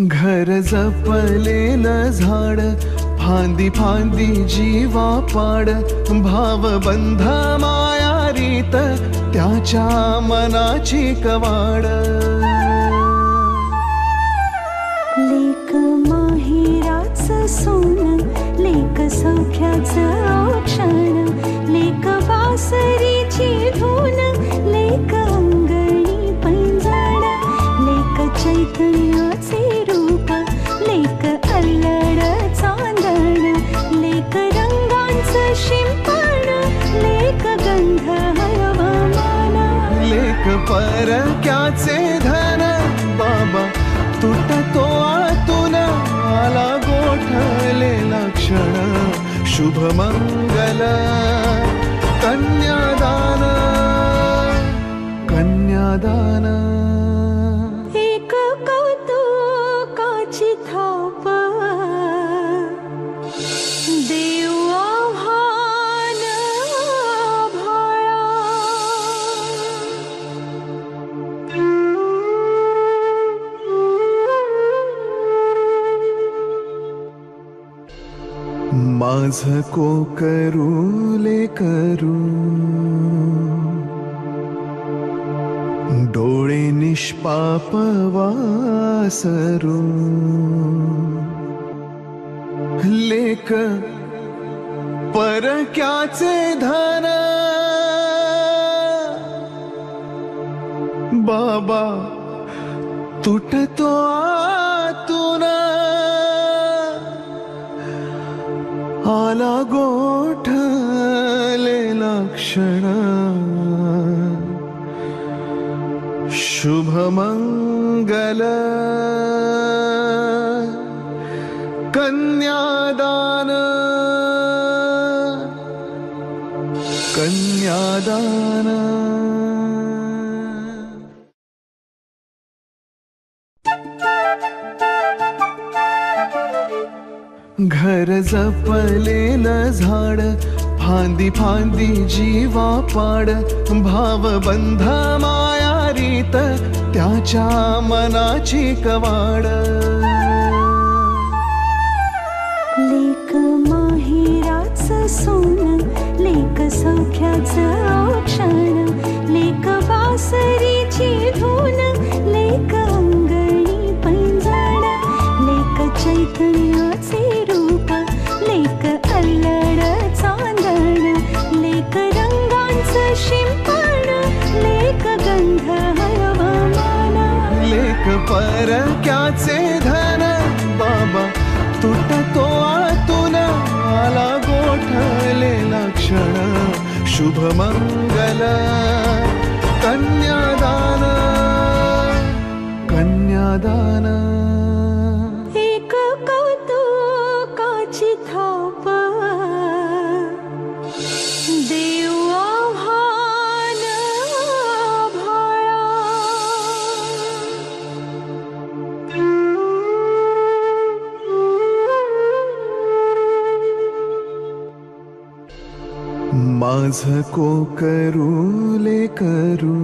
घर जपलेलं झाड, फांदी फांदी जीवा पाड, भावबंध माया रीत त्याच्या मनाची कवाड. लेक माहेराचं सोन, लेक सौख्याचं औक्षण, लेक बासरीची धून, लेक अंगणी पैंजण, लेक चैतन्याचे रूप, लेक अल्लड चांदण, लेक रंगांचं शिंपण, लेक गंध हवामान, लेक परक्याचे धन, बाबा तुटतो आतून, आला गोठलेला क्षण, शुभ मंगल कन्यादान. कन्यादान एक कौतुकाची थाप, देव आव्हान आभाळा. माझ कोकरू लेकरू, डोळे निष्पाप वासरू, लेक परक्याचे धन, बाबा तुटतो आतून, आला गोठलेला क्षण, शुभ मंगल कन्यादान. कन्यादान घर जपलेलं झाड, फांदी फांदी जीवा पाड, भावबंध माया रीत त्याच्या मनाची कवाड. लेक माहेराचं सोन, लेक सौख्याचं औक्षण, लेक बासरीची धून, लेक अंगणी पैंजण, लेक चैतन्याचे रूप, लेक अल्लड चांदण, लेक रंगांचं शिंपण, लेक गंध हवामान, लेक परक्याचे धन, बाबा तुटतो आतून, आला गोठलेला क्षण, शुभ मंगल कन्यादान. कन्यादान एक कौतुकाची थाप, देव आव्हान आभाळा. माझ कोकरू लेकरू,